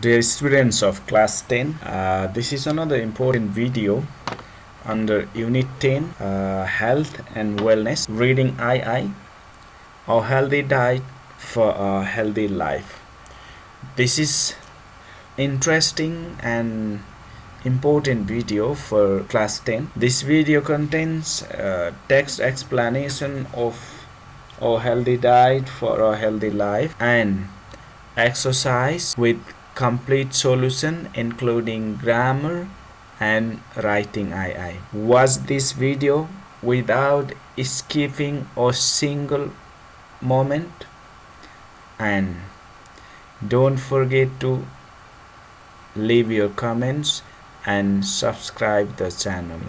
Dear students of class 10, this is another important video under Unit 10, Health and Wellness, reading II, a healthy diet for a healthy life. This is interesting and important video for class 10. This video contains text explanation of a healthy diet for a healthy life and exercise with complete solution including grammar and writing II. Watch this video without skipping a single moment and don't forget to leave your comments and subscribe the channel.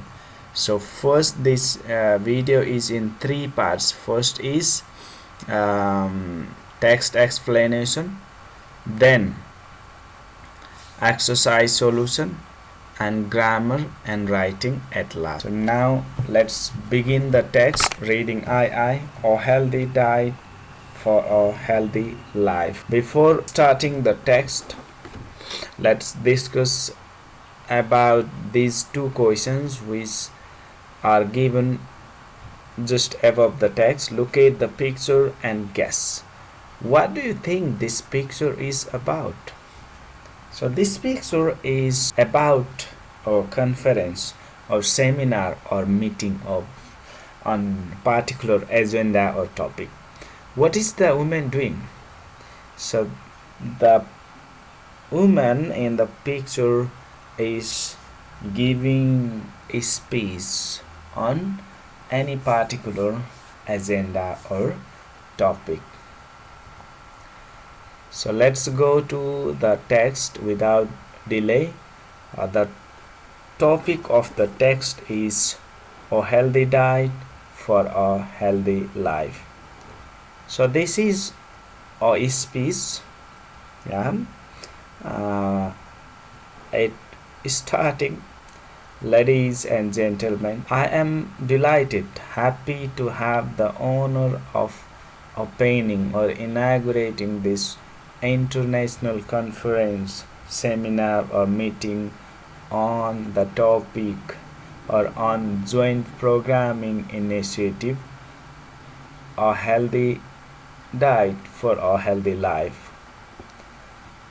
So first, this video is in three parts. First is text explanation, then exercise solution, and grammar and writing at last. So now let's begin the text. Reading II, a healthy diet for a healthy life. Before starting the text, let's discuss about these two questions which are given just above the text. Look at the picture and guess. What do you think this picture is about? So this picture is about a conference or seminar or meeting of on particular agenda or topic. What is the woman doing? So the woman in the picture is giving a speech on any particular agenda or topic. So let's go to the text without delay. The topic of the text is a healthy diet for a healthy life. So this is a speech. It starting. Ladies and gentlemen, I am delighted, happy to have the honor of opening or inaugurating this international conference, seminar or meeting on the topic or on joint programming initiative, a healthy diet for a healthy life.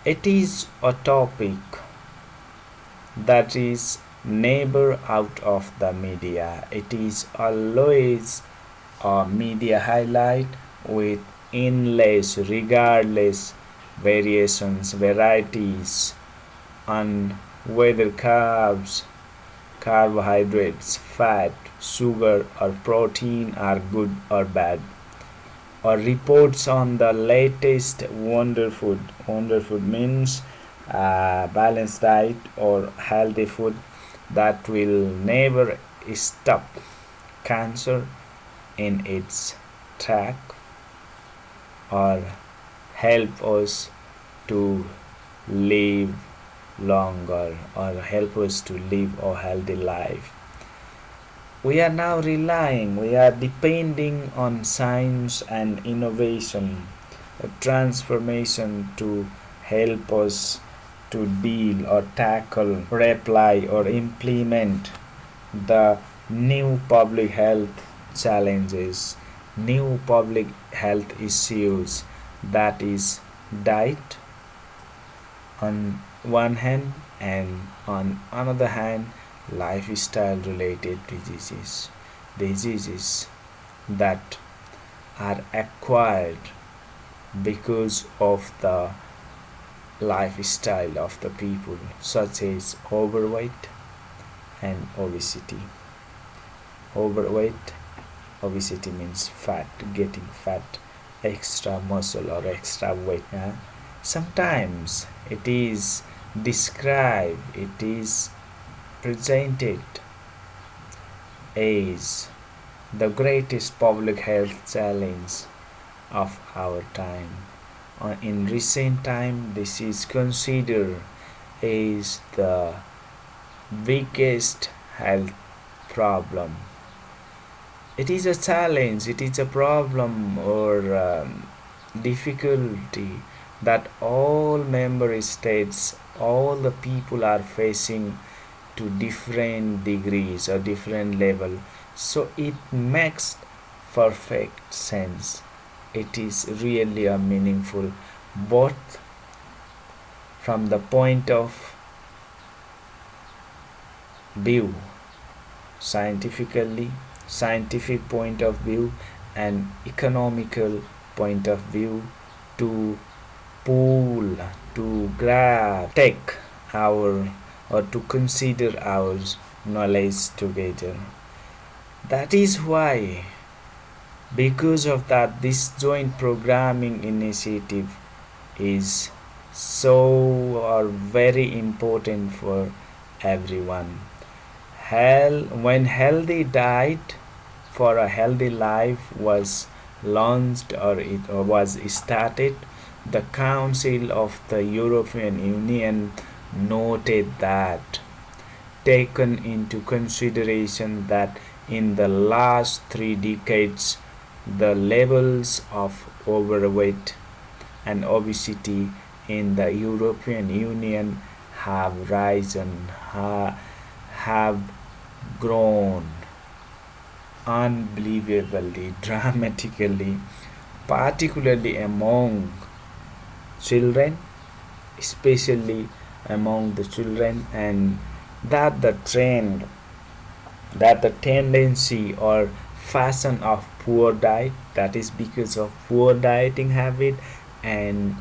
It is a topic that is never out of the media. It is always a media highlight with endless, regardless variations, varieties on whether carbs, carbohydrates, fat, sugar or protein are good or bad, or reports on the latest wonder food. Wonder food means balanced diet or healthy food that will never stop cancer in its track or help us to live longer or help us to live a healthy life. We are now we are depending on science and innovation, a transformation to help us to deal or tackle, reply or implement the new public health challenges, new public health issues, that is diet on one hand and on another hand lifestyle related diseases that are acquired because of the lifestyle of the people, such as overweight and obesity. Obesity means fat, getting fat, extra muscle or extra weight. Sometimes it is described, it is presented as the greatest public health challenge of our time. In recent time, this is considered as the biggest health problem. It is a challenge, it is a problem or difficulty that all member states, all the people are facing to different degrees or different level. So it makes perfect sense. It is really a meaningful, both from the point of view, scientifically scientific point of view, and economical point of view, to pool, to grab, take our, or to consider our knowledge together. That is why, because of that, this joint programming initiative is so or very important for everyone. When Healthy Diet for a Healthy Life was launched, or it was started, the Council of the European Union noted that, taken into consideration that in the last 3 decades the levels of overweight and obesity in the European Union have risen, have grown unbelievably, dramatically, particularly among children, especially among the children, and that the trend, that the tendency or fashion of poor diet, that is because of poor dieting habit and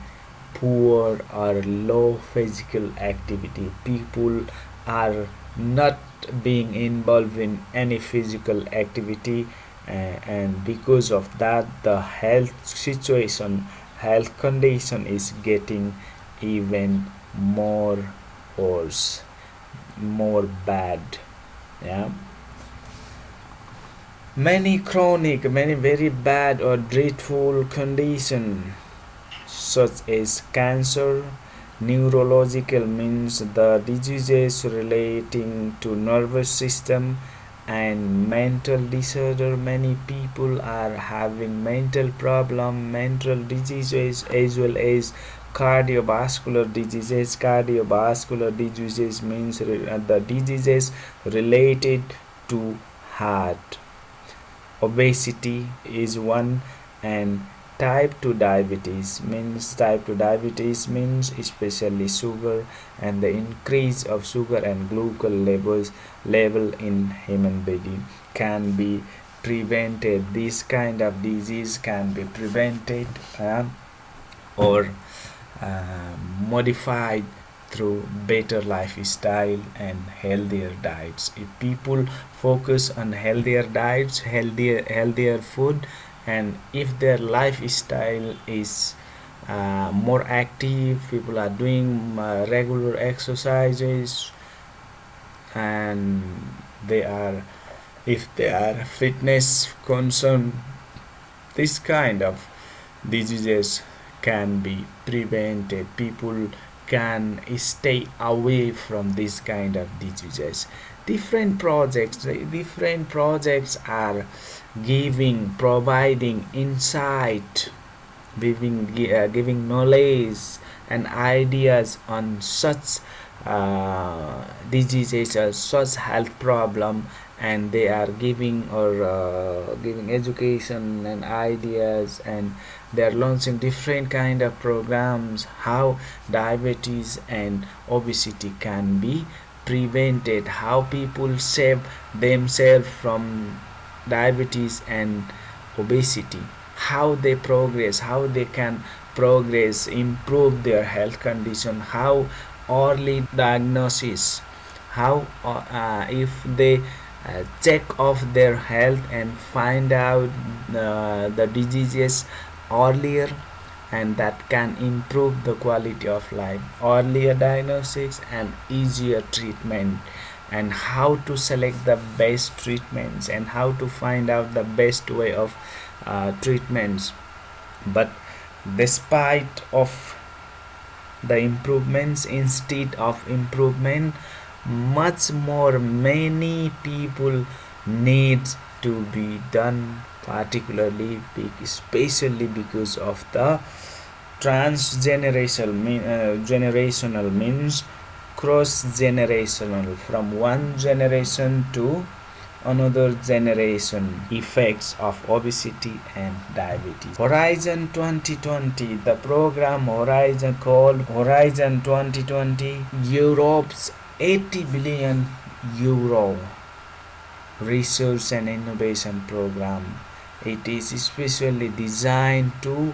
poor or low physical activity. People are not being involved in any physical activity, and because of that the health situation, health condition is getting even more worse, more bad. Yeah, many very bad or dreadful condition, such as cancer, neurological means the diseases relating to nervous system, and mental disorder. Many people are having mental problem, mental diseases, as well as cardiovascular diseases. Cardiovascular diseases means the diseases related to heart. Obesity is one, and type 2 diabetes means especially sugar, and the increase of sugar and glucose level in human body can be prevented. This kind of disease can be prevented, or uh, modified through better lifestyle and healthier diets. If people focus on healthier diets, healthier food, and if their lifestyle is more active, people are doing regular exercises, and they are, if they are fitness concerned, this kind of diseases can be prevented. People can stay away from this kind of diseases. Different projects are providing insight, giving knowledge and ideas on such diseases or such health problem, and they are giving education and ideas, and they are launching different kind of programs how diabetes and obesity can be prevented, how people save themselves from diabetes and obesity, how they progress, how they can progress, improve their health condition, how early diagnosis, how if they check off their health and find out the diseases earlier, and that can improve the quality of life, earlier diagnosis and easier treatment, and how to select the best treatments, and how to find out the best way of treatments. But despite of the improvements, instead of improvement, much more, many people needs to be done, particularly especially because of the Generational means cross generational, from one generation to another generation. Effects of obesity and diabetes. Horizon 2020, the program Horizon called Horizon 2020, Europe's 80 billion euro research and innovation program. It is especially designed to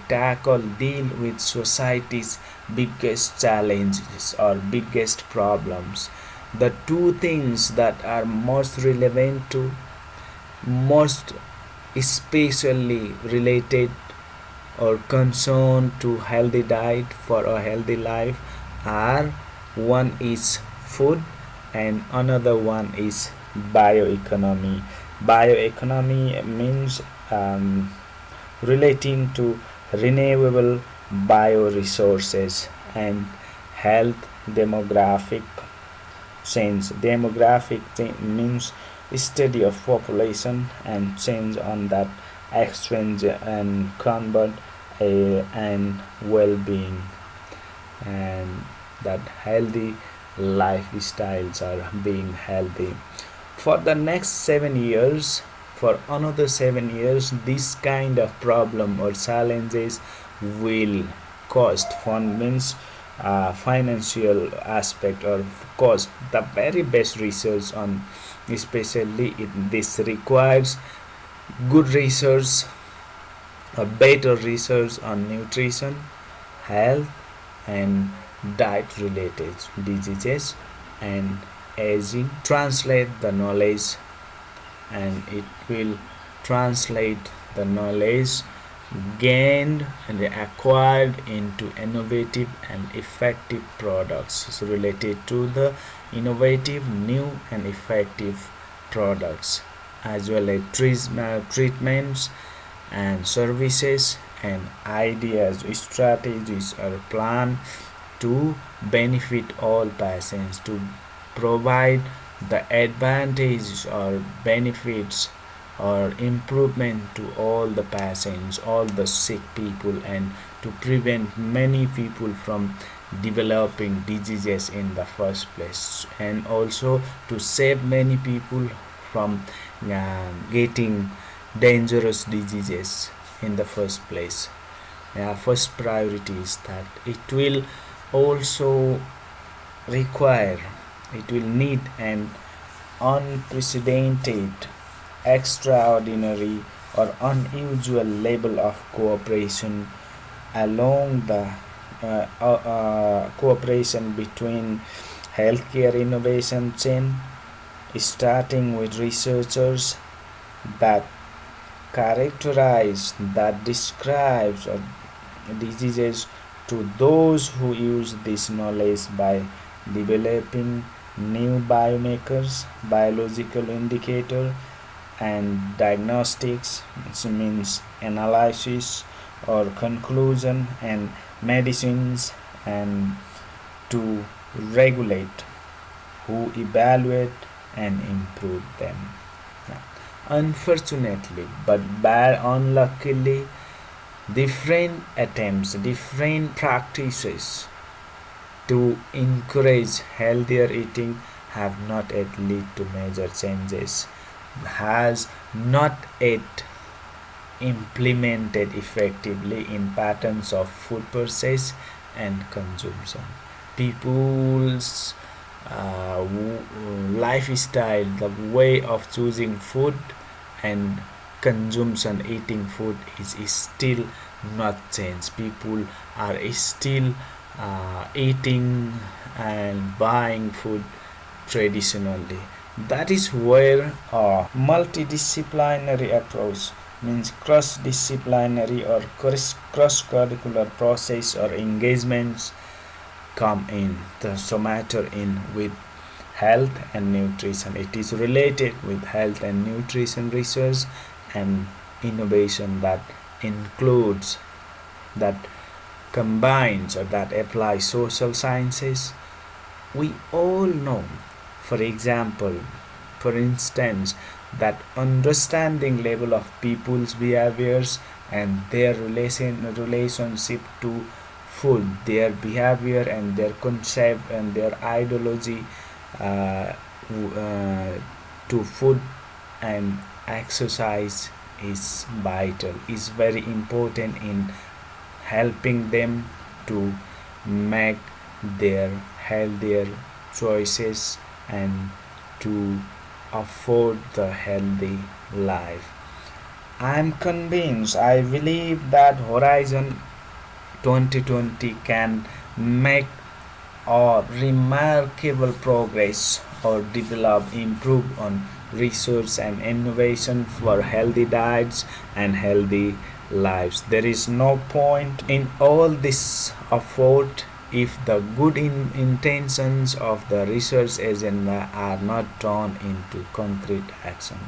tackle, deal with society's biggest challenges or biggest problems. The two things that are most relevant to, most especially related or concerned to healthy diet for a healthy life are, one is food and another one is bioeconomy. Bioeconomy means relating to renewable bioresources and health. Demographic means study of population and change on that exchange and convert and well-being, and that healthy lifestyles are being healthy. For the next 7 years, for another 7 years, this kind of problem or challenges will cost fund, means financial aspect or cost the very best research on, especially this requires good research, a better research on nutrition, health and diet related diseases and aging. Translate the knowledge, and it will translate the knowledge gained and acquired into innovative and effective products. So related to the innovative, new and effective products, as well as treatments and services and ideas, strategies or plan to benefit all patients, to provide the advantages or benefits or improvement to all the patients, all the sick people, and to prevent many people from developing diseases in the first place, and also to save many people from getting dangerous diseases in the first place. First priority is that it will also require, it will need an unprecedented, extraordinary or unusual level of cooperation along the cooperation between healthcare innovation chain, starting with researchers that characterize, that describes or diseases, to those who use this knowledge by developing new biomarkers, biological indicator and diagnostics, which means analysis or conclusion, and medicines, and to regulate, who evaluate and improve them. Unfortunately, but bad unluckily, different attempts, different practices to encourage healthier eating have not yet led to major changes, has not yet implemented effectively in patterns of food purchase and consumption. People's lifestyle, the way of choosing food and consumption, eating food is still not changed. People are still eating and buying food traditionally. That is where a multidisciplinary approach, means cross-disciplinary or cross-curricular process or engagements come in. So matter in with health and nutrition. It is related with health and nutrition research and innovation that includes, that combines or that applies social sciences. We all know, for example, for instance, that understanding level of people's behaviors and their relationship to food, their behavior and their concept and their ideology uh, to food and exercise is vital, is very important in helping them to make their healthier choices and to afford the healthy life. I'm convinced, I believe that Horizon 2020 can make or remarkable progress or develop improve on research and innovation for healthy diets and healthy lives. There is no point in all this effort if the good intentions of the research agenda are not turned into concrete action.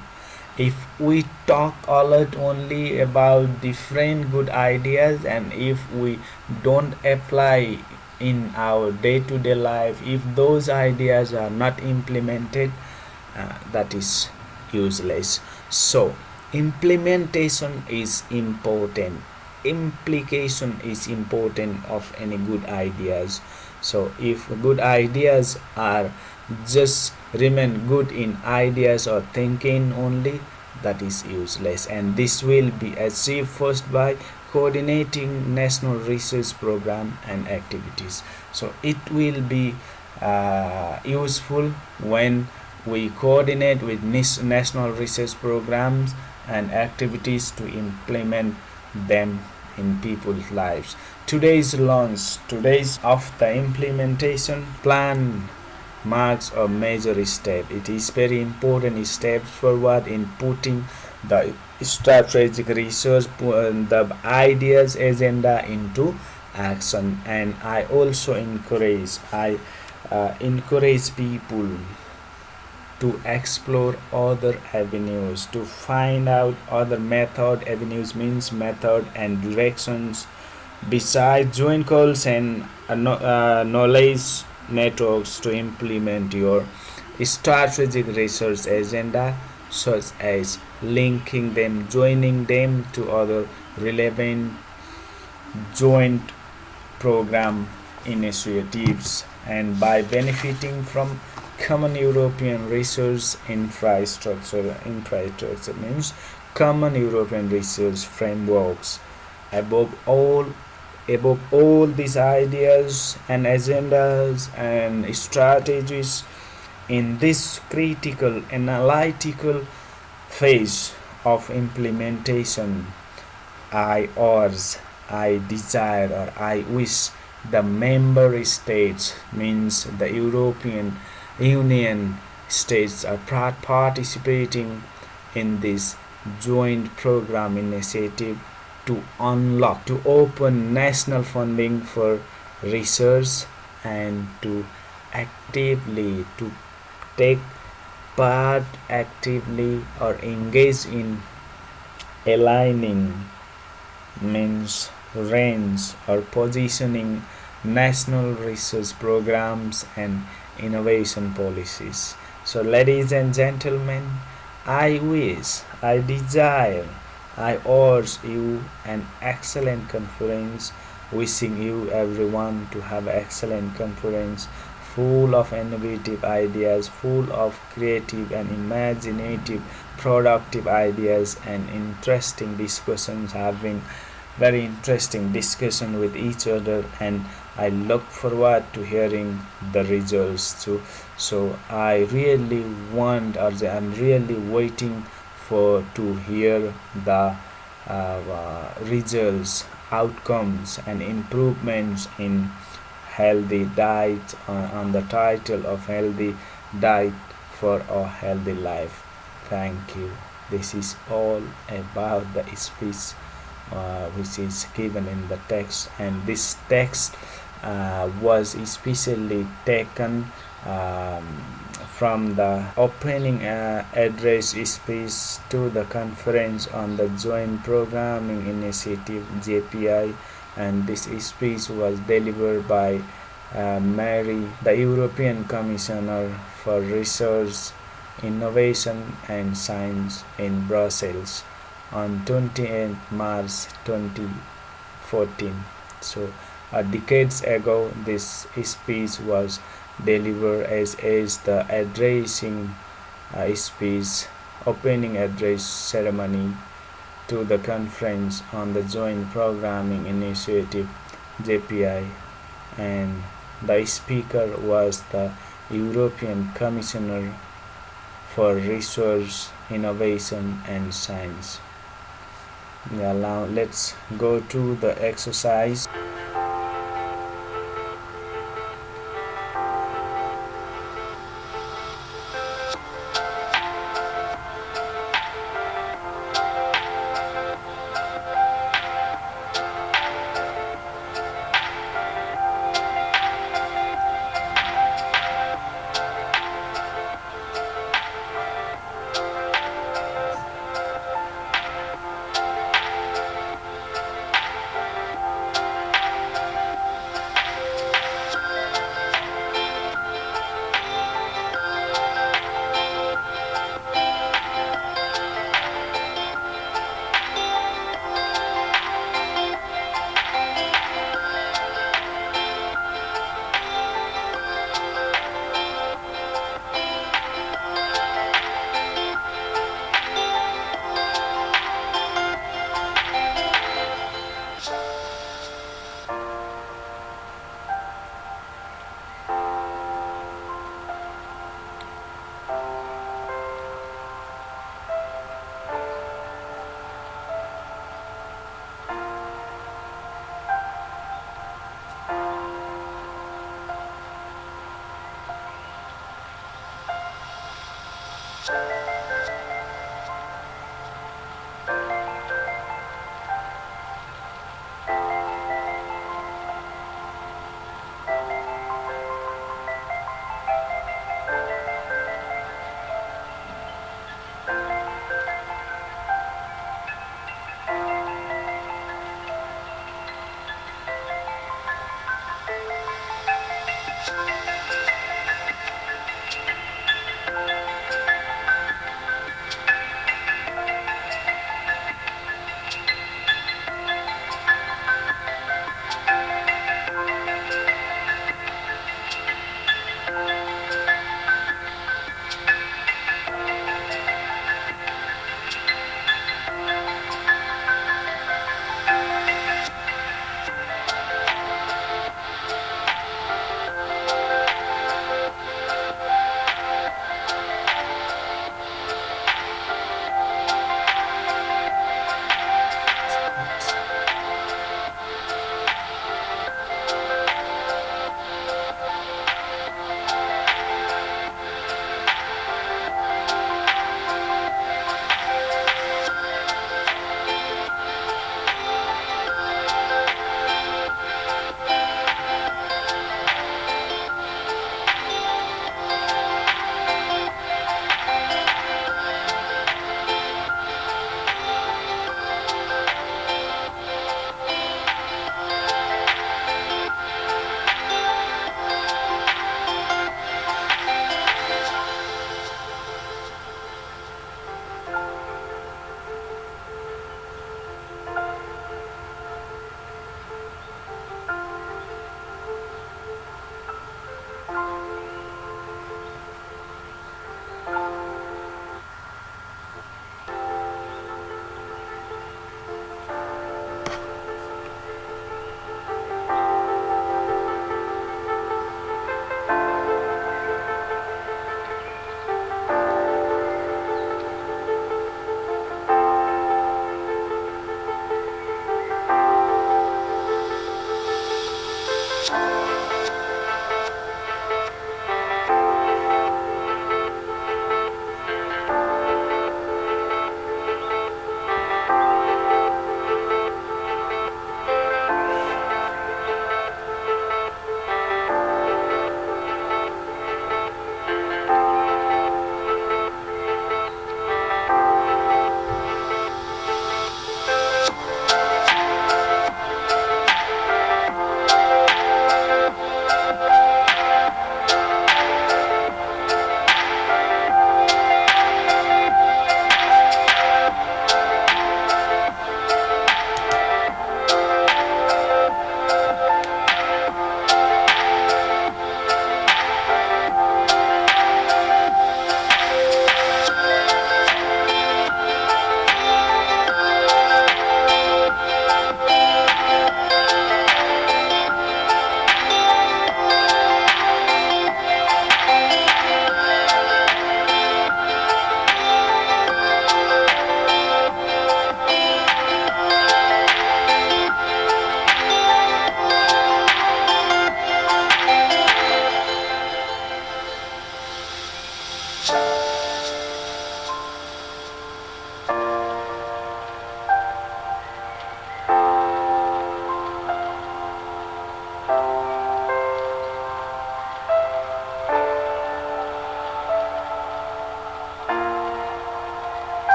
If we talk a lot only about different good ideas, and if we don't apply in our day-to-day life, if those ideas are not implemented, that is useless. So implementation is important, implication is important of any good ideas. So if good ideas are just remain good in ideas or thinking only, that is useless, and this will be achieved first by coordinating national research program and activities. So it will be useful when we coordinate with national research programs and activities to implement them in people's lives. Today's of the implementation plan marks a major step. It is very important step forward in putting the strategic research, the ideas agenda into action. And I encourage people to explore other avenues, to find out other avenues means method and directions besides joint calls and knowledge networks to implement your strategic research agenda, such as linking them, joining them to other relevant joint program initiatives, and by benefiting from common European research infrastructure means common European research frameworks. Above all, these ideas and agendas and strategies in this critical analytical phase of implementation, I urge, I desire, or I wish the member states means the European Union states are participating in this joint program initiative to unlock, to open national funding for research and to actively to take part actively or engage in aligning means range or positioning national research programs and innovation policies. So ladies and gentlemen, I wish, I desire, I urge you an excellent conference, wishing you everyone to have excellent conference full of innovative ideas, full of creative and imaginative, productive ideas and interesting discussions, having very interesting discussion with each other, and I look forward to hearing the results too. So I really want, or I'm really waiting for to hear the results, outcomes, and improvements in healthy diet on the title of healthy diet for a healthy life. Thank you. This is all about the speech which is given in the text, and this text was especially taken from the opening address speech to the conference on the Joint Programming Initiative JPI, and this speech was delivered by Mary, the European Commissioner for Research, Innovation and Science in Brussels on 28 March 2014. So, decades ago, this speech was delivered as the addressing speech, opening address ceremony to the Conference on the Joint Programming Initiative (JPI), and the speaker was the European Commissioner for Research, Innovation and Science. Yeah, now let's go to the exercise.